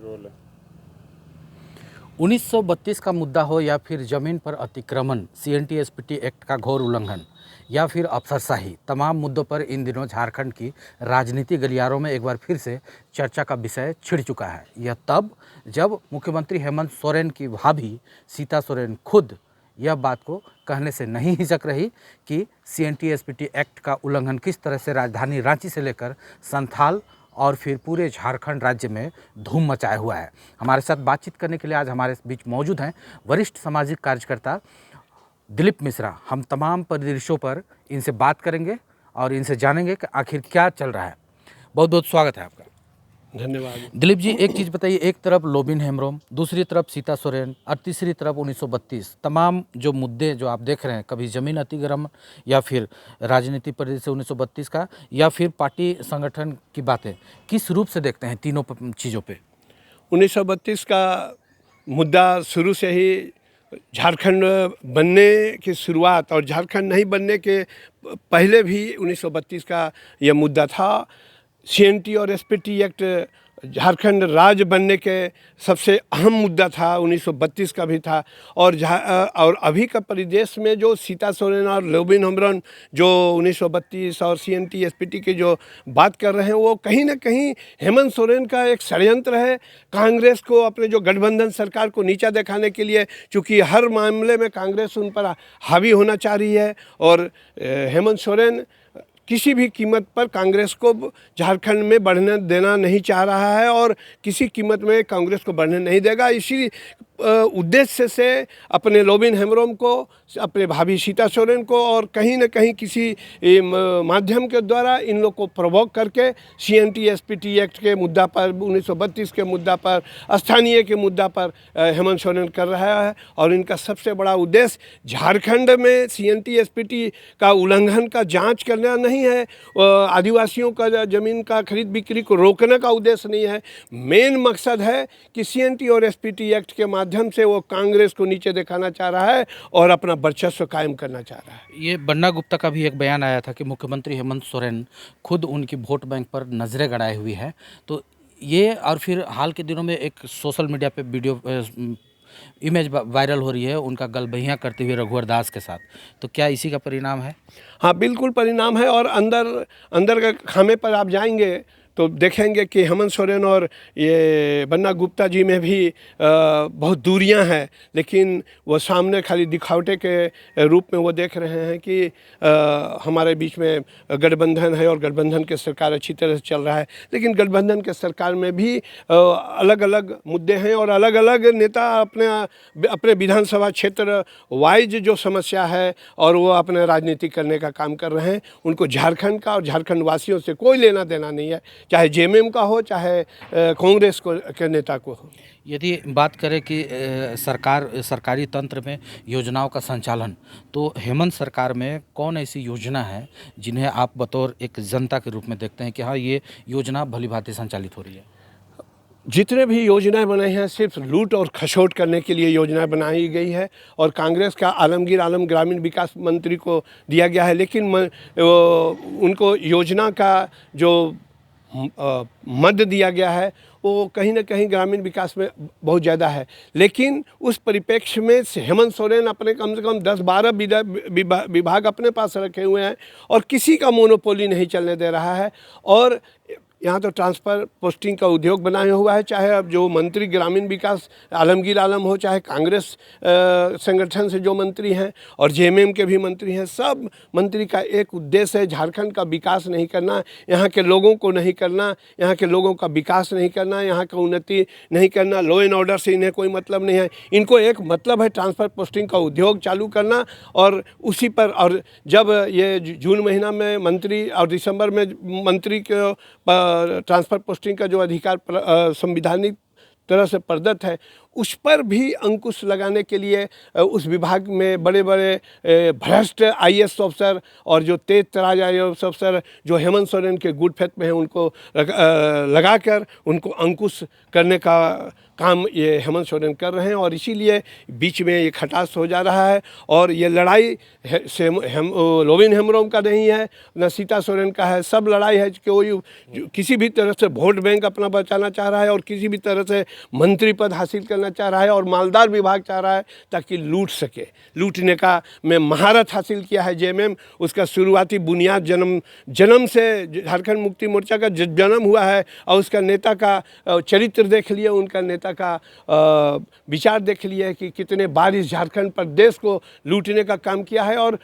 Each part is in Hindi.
रोल है। 1932 का मुद्दा हो या फिर जमीन पर अतिक्रमण, CNT-SPT एक्ट का घोर उल्लंघन या फिर अफसरशाही, तमाम मुद्दों पर इन दिनों झारखंड की राजनीति गलियारों में एक बार फिर से चर्चा का विषय छिड़ चुका है। यह तब जब मुख्यमंत्री हेमंत सोरेन की भाभी सीता सोरेन खुद यह बात को कहने से नहीं हिचक रही कि CNT-SPT एक्ट का उल्लंघन किस तरह से राजधानी रांची से लेकर संथाल और फिर पूरे झारखंड राज्य में धूम मचाया हुआ है। हमारे साथ बातचीत करने के लिए आज हमारे बीच मौजूद हैं वरिष्ठ सामाजिक कार्यकर्ता दिलीप मिश्रा। हम तमाम परिदृश्यों पर इनसे बात करेंगे और इनसे जानेंगे कि आखिर क्या चल रहा है। बहुत बहुत स्वागत है आपका। धन्यवाद। दिलीप जी, एक चीज़ बताइए, एक तरफ लोबिन हेम्ब्रोम, दूसरी तरफ सीता सोरेन और तीसरी तरफ 1932, तमाम जो मुद्दे जो आप देख रहे हैं, कभी जमीन अतिक्रमण या फिर राजनीति परिदृश्य 1932 का या फिर पार्टी संगठन की बातें, किस रूप से देखते हैं तीनों चीज़ों पे? 1932 का मुद्दा शुरू से ही झारखंड बनने की शुरुआत और झारखंड नहीं बनने के पहले भी 1932 का यह मुद्दा था। CNT और SPT एक्ट झारखंड राज्य बनने के सबसे अहम मुद्दा था, 1932 का भी था। और अभी का परिदेश में जो सीता सोरेन और लोबिन हेम्ब्रोम जो 1932 और CNT SPT की जो बात कर रहे हैं, वो कहीं ना कहीं हेमंत सोरेन का एक षड्यंत्र है। कांग्रेस को अपने जो गठबंधन सरकार को नीचा दिखाने के लिए, चूँकि हर मामले में कांग्रेस उन पर हावी होना चाह रही है और हेमंत सोरेन किसी भी कीमत पर कांग्रेस को झारखंड में बढ़ने देना नहीं चाह रहा है और किसी कीमत में कांग्रेस को बढ़ने नहीं देगा। इसी उद्देश्य से अपने लोबिन हेम्ब्रोम को, अपने भाभी सीता सोरेन को और कहीं न कहीं किसी माध्यम के द्वारा इन लोग को प्रवोक करके CNT SPT एक्ट के मुद्दा पर, 1932 के मुद्दा पर, स्थानीय के मुद्दा पर हेमंत सोरेन कर रहा है। और इनका सबसे बड़ा उद्देश्य झारखंड में CNT SPT का उल्लंघन का जांच करना नहीं है, आदिवासियों का ज़मीन का खरीद बिक्री को रोकने का उद्देश्य नहीं है। मेन मकसद है कि CNT और SPT एक्ट के माध्यम से वो कांग्रेस को नीचे दिखाना चाह रहा है और अपना वर्चस्व कायम करना चाह रहा है। ये बन्ना गुप्ता का भी एक बयान आया था कि मुख्यमंत्री हेमंत सोरेन खुद उनकी वोट बैंक पर नजरें गड़ाए हुई है। तो ये और फिर हाल के दिनों में एक सोशल मीडिया पे वीडियो इमेज वायरल हो रही है उनका गलबहियाँ करते हुए रघुवर दास के साथ, तो क्या इसी का परिणाम है? हाँ, बिल्कुल परिणाम है। और अंदर के खामे पर आप जाएंगे तो देखेंगे कि हेमंत सोरेन और ये बन्ना गुप्ता जी में भी बहुत दूरियां हैं, लेकिन वो सामने खाली दिखावटे के रूप में वो देख रहे हैं कि हमारे बीच में गठबंधन है और गठबंधन की सरकार अच्छी तरह से चल रहा है। लेकिन गठबंधन के सरकार में भी अलग अलग मुद्दे हैं और अलग अलग नेता अपने विधानसभा क्षेत्र वाइज जो समस्या है और वो अपने राजनीति करने का काम कर रहे हैं। उनको झारखंड का और झारखंड वासियों से कोई लेना देना नहीं है, चाहे JMM का हो, चाहे कांग्रेस के नेता को हो। यदि बात करें कि सरकारी तंत्र में योजनाओं का संचालन, तो हेमंत सरकार में कौन ऐसी योजना है जिन्हें आप बतौर एक जनता के रूप में देखते हैं कि हाँ, ये योजना भली भांति संचालित हो रही है? जितने भी योजनाएं बनाई हैं सिर्फ लूट और खसोट करने के लिए योजनाएं बनाई गई है और कांग्रेस का आलमगीर आलम ग्रामीण विकास मंत्री को दिया गया है। लेकिन उनको योजना का जो मद दिया गया है वो कहीं ना कहीं ग्रामीण विकास में बहुत ज़्यादा है। लेकिन उस परिप्रेक्ष्य में हेमंत सोरेन अपने कम से कम 10-12 विभाग अपने पास रखे हुए हैं और किसी का मोनोपोली नहीं चलने दे रहा है। और यहाँ तो ट्रांसफ़र पोस्टिंग का उद्योग बनाया हुआ है, चाहे अब जो मंत्री ग्रामीण विकास आलमगीर आलम हो, चाहे कांग्रेस संगठन से जो मंत्री हैं और JMM के भी मंत्री हैं, सब मंत्री का एक उद्देश्य है झारखंड का विकास नहीं करना, यहाँ के लोगों को नहीं करना, यहाँ के लोगों का विकास नहीं करना, यहाँ का उन्नति नहीं करना। लॉ एंड ऑर्डर से इन्हें कोई मतलब नहीं है। इनको एक मतलब है ट्रांसफ़र पोस्टिंग का उद्योग चालू करना और उसी पर। और जब ये जून महीना में मंत्री और दिसंबर में मंत्री के ट्रांसफ़र पोस्टिंग का जो अधिकार संविधानिक तरह से प्रदत्त है, उस पर भी अंकुश लगाने के लिए उस विभाग में बड़े बड़े भ्रष्ट आईएएस ऑफिसर और जो तेज तराज आईएएस ऑफिसर जो हेमंत सोरेन के गुड फेथ में हैं उनको लगाकर उनको अंकुश करने का काम ये हेमंत सोरेन कर रहे हैं। और इसीलिए बीच में ये खटास हो जा रहा है। और ये लड़ाई लोविन हेम्ब्रोम का नहीं है, न सीता सोरेन का है। सब लड़ाई है कि कोई किसी भी तरह से वोट बैंक अपना बचाना चाह रहा है और किसी भी तरह से मंत्री पद हासिल करना चाह रहा है और मालदार विभाग चाह रहा है ताकि लूट सके। लूटने का में महारत हासिल किया है जेएमएम। उसका शुरुआती बुनियाद जन्म से झारखंड मुक्ति मोर्चा का जन्म हुआ है। और उसका नेता का चरित्र देख लिए, उनका नेता का विचार देख लिया है कि कितने बार इस झारखंड प्रदेश को लूटने का काम किया है और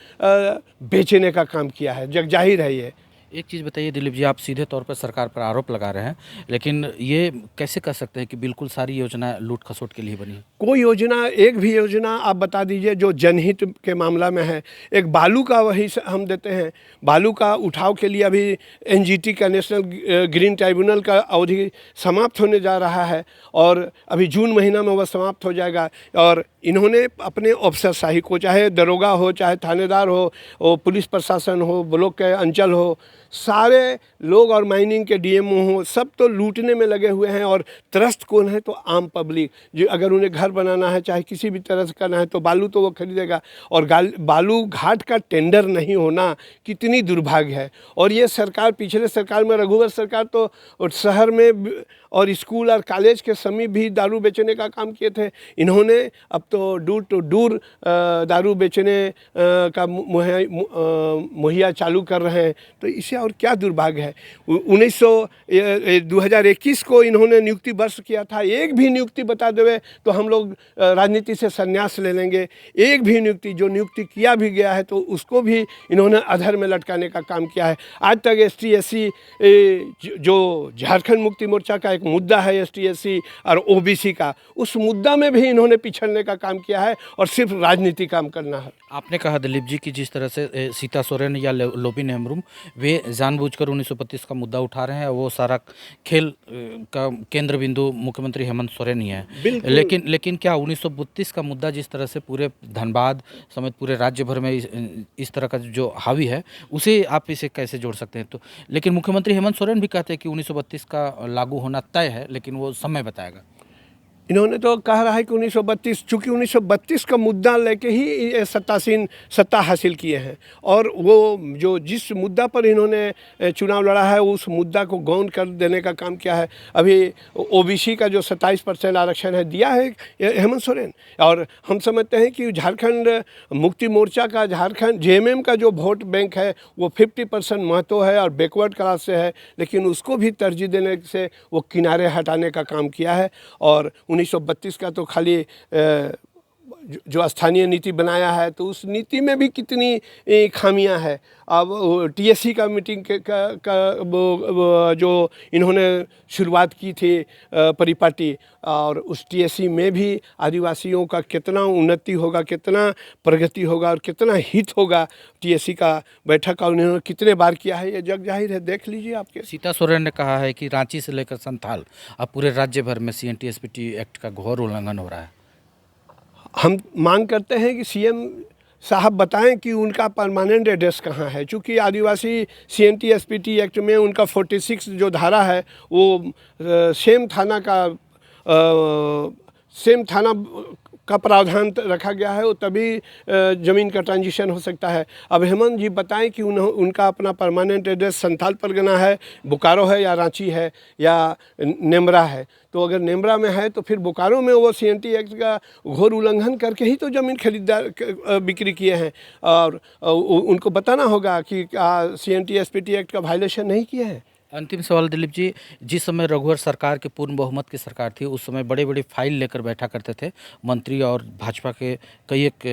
बेचने का काम किया है। जग जाहिर है ये। एक चीज़ बताइए दिलीप जी, आप सीधे तौर पर सरकार पर आरोप लगा रहे हैं, लेकिन ये कैसे कर सकते हैं कि बिल्कुल सारी योजना लूट खसोट के लिए बनी है? कोई योजना, एक भी योजना आप बता दीजिए जो जनहित के मामला में है। एक बालू का वही हम देते हैं, बालू का उठाव के लिए अभी एनजीटी का नेशनल ग्रीन ट्राइब्यूनल का अवधि समाप्त होने जा रहा है और अभी जून महीना में वह समाप्त हो जाएगा। और इन्होंने अपने अफसरशाही को, चाहे दरोगा हो, चाहे थानेदार हो, पुलिस प्रशासन हो, ब्लॉक के अंचल हो, सारे लोग और माइनिंग के डीएमओ हो, सब तो लूटने में लगे हुए हैं। और त्रस्त कौन है? तो आम पब्लिक। जो अगर उन्हें घर बनाना है, चाहे किसी भी तरह से करना है, तो बालू तो वो खरीदेगा। और बालू घाट का टेंडर नहीं होना कितनी दुर्भाग्य है। और ये सरकार, पिछले सरकार में रघुवर सरकार तो शहर में और स्कूल और कॉलेज के समीप भी दारू बेचने का काम किए थे। इन्होंने अब तो दूर टू दूर दारू बेचने का मुहैया चालू कर रहे हैं। तो इसे और क्या दुर्भाग्य है। 2021 को इन्होंने नियुक्ति वर्ष किया था। एक भी नियुक्ति बता देवे तो हम लोग राजनीति से संन्यास ले लेंगे। एक भी नियुक्ति, जो नियुक्ति किया भी गया है तो उसको भी इन्होंने अधर में लटकाने का काम किया है। आज तक एसटी एससी जो झारखंड मुक्ति मोर्चा का एक मुद्दा है, एसटी एससी और ओबीसी का, उस मुद्दा में भी इन्होंने पिछड़ने का काम किया है और सिर्फ राजनीति काम करना है। आपने कहा दिलीप जी कि जिस तरह से सीता सोरेन या लोबिन हेम्ब्रोम वे जानबूझकर 1932 का मुद्दा उठा रहे हैं, वो सारा खेल का केंद्र बिंदु मुख्यमंत्री हेमंत सोरेन ही है। लेकिन क्या 1932 का मुद्दा जिस तरह से पूरे धनबाद समेत पूरे राज्य भर में इस तरह का जो हावी है, उसे आप इसे कैसे जोड़ सकते हैं? तो लेकिन मुख्यमंत्री हेमंत सोरेन भी कहते हैं कि 1932 का लागू होना तय है, लेकिन वो समय बताएगा। इन्होंने तो कह रहा है कि 1932, चूँकि 1932 का मुद्दा लेके ही सत्ता हासिल किए हैं। और वो जो जिस मुद्दा पर इन्होंने चुनाव लड़ा है उस मुद्दा को गौन कर देने का काम किया है। अभी ओबीसी का जो 27% आरक्षण है दिया है हेमंत सोरेन। और हम समझते हैं कि झारखंड मुक्ति मोर्चा का, झारखंड जेएमएम का जो वोट बैंक है वो 50% महत्व है और बैकवर्ड क्लास से है, लेकिन उसको भी तरजीह देने से वो किनारे हटाने का काम किया है। और 1932 का तो खाली जो स्थानीय नीति बनाया है तो उस नीति में भी कितनी खामियां हैं। अब टीएससी का मीटिंग वो जो इन्होंने शुरुआत की थी परिपाटी, और उस टीएससी में भी आदिवासियों का कितना उन्नति होगा, कितना प्रगति होगा और कितना हित होगा टीएससी का बैठक का उन्होंने कितने बार किया है, ये जग जाहिर है। देख लीजिए आपके। सीता सोरेन ने कहा है कि रांची से लेकर संथाल अब पूरे राज्य भर में सीएनटी-एसपीटी एक्ट का घोर उल्लंघन हो रहा है। हम मांग करते हैं कि सीएम साहब बताएं कि उनका परमानेंट एड्रेस कहाँ है। चूँकि आदिवासी सीएनटी-एसपीटी एक्ट में उनका 46 जो धारा है वो सेम थाना का प्रावधान रखा गया है, वो तभी ज़मीन का ट्रांजिशन हो सकता है। अब हेमंत जी बताएं कि उनका अपना परमानेंट एड्रेस संथाल परगना है, बोकारो है या रांची है या नेमरा है। तो अगर नेमरा में है तो फिर बोकारो में वो सीएनटी एक्ट का घोर उल्लंघन करके ही तो ज़मीन खरीदार बिक्री किए हैं। और उनको बताना होगा कि सीएनटी-एसपीटी एक्ट का वायलेशन नहीं किए हैं। अंतिम सवाल दिलीप जी, जिस समय रघुवर सरकार के पूर्ण बहुमत की सरकार थी, उस समय बड़े बड़े फाइल लेकर बैठा करते थे मंत्री और भाजपा के कई एक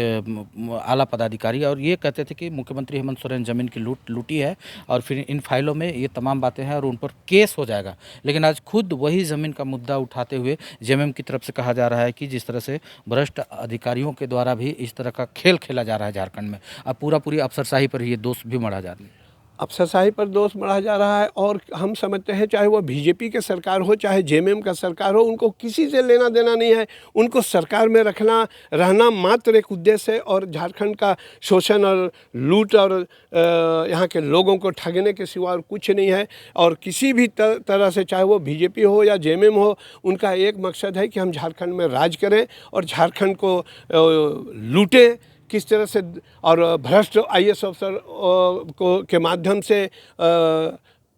आला पदाधिकारी, और ये कहते थे कि मुख्यमंत्री हेमंत सोरेन ज़मीन की लूटी है और फिर इन फाइलों में ये तमाम बातें हैं और उन पर केस हो जाएगा। लेकिन आज खुद वही ज़मीन का मुद्दा उठाते हुए जेएमएम की तरफ से कहा जा रहा है कि जिस तरह से भ्रष्ट अधिकारियों के द्वारा भी इस तरह का खेल खेला जा रहा है झारखंड में, अब पूरी अफसरशाही पर ये दोष भी मढ़ा जा रहा है। अफसरशाही पर दोष बढ़ा जा रहा है और हम समझते हैं चाहे वो बीजेपी के सरकार हो चाहे जेएमएम का सरकार हो, उनको किसी से लेना देना नहीं है। उनको सरकार में रहना मात्र एक उद्देश्य है और झारखंड का शोषण और लूट और यहाँ के लोगों को ठगने के सिवा और कुछ नहीं है। और किसी भी तरह से चाहे वो बीजेपी हो या जेएमएम हो, उनका एक मकसद है कि हम झारखंड में राज करें और झारखंड को लूटें किस तरह से, और भ्रष्ट आईएएस अफसर के माध्यम से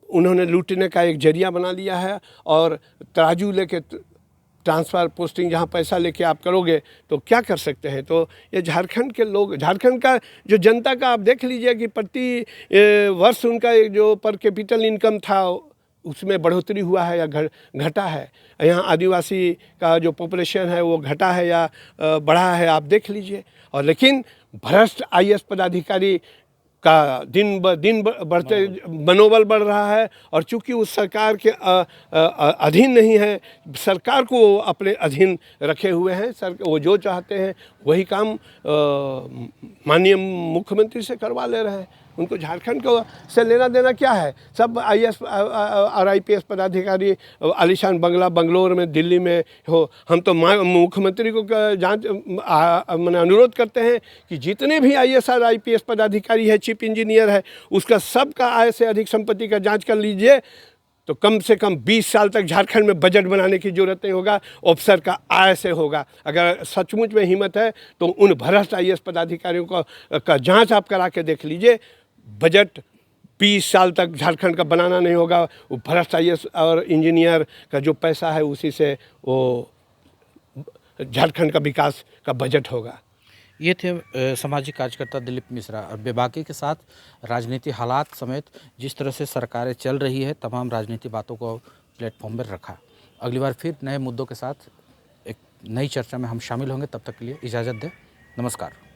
उन्होंने लूटने का एक जरिया बना लिया है। और तराजू लेके ट्रांसफ़र पोस्टिंग जहाँ पैसा लेके आप करोगे तो क्या कर सकते हैं। तो ये झारखंड के लोग, झारखंड का जो जनता का आप देख लीजिए कि प्रति वर्ष उनका जो पर कैपिटल इनकम था उसमें बढ़ोतरी हुआ है या घटा है। यहाँ आदिवासी का जो पॉपुलेशन है वो घटा है या बढ़ा है, आप देख लीजिए। और लेकिन भ्रष्ट आईएएस पदाधिकारी का दिन ब दिन बढ़ते मनोबल बढ़ रहा है। और चूंकि उस सरकार के अधीन नहीं है, सरकार को अपने अधीन रखे हुए हैं, वो जो चाहते हैं वही काम माननीय मुख्यमंत्री से करवा ले रहे हैं। उनको झारखंड को से लेना देना क्या है। सब आईएएस और आईपीएस पदाधिकारी आलीशान बंगला बंगलोर में, दिल्ली में हो। हम तो मुख्यमंत्री को जांच मैंने अनुरोध करते हैं कि जितने भी आईएएस और आईपीएस पदाधिकारी है, चीफ इंजीनियर है, उसका सबका आय से अधिक संपत्ति का जांच कर लीजिए। तो कम से कम 20 साल तक झारखंड में बजट बनाने की जरूरत नहीं होगा, ऑफिसर का आय से होगा। अगर सचमुच में हिम्मत है तो उन भ्रष्ट आईएएस पदाधिकारियों का जांच आप करा के देख लीजिए। बजट 20 साल तक झारखंड का बनाना नहीं होगा। वो भ्रष्ट आईएएस और इंजीनियर का जो पैसा है उसी से वो झारखंड का विकास का बजट होगा। ये थे सामाजिक कार्यकर्ता दिलीप मिश्रा। और बेबाकी के साथ राजनीति हालात समेत जिस तरह से सरकारें चल रही है, तमाम राजनीति बातों को प्लेटफॉर्म पर रखा। अगली बार फिर नए मुद्दों के साथ एक नई चर्चा में हम शामिल होंगे। तब तक के लिए इजाज़त दें। नमस्कार।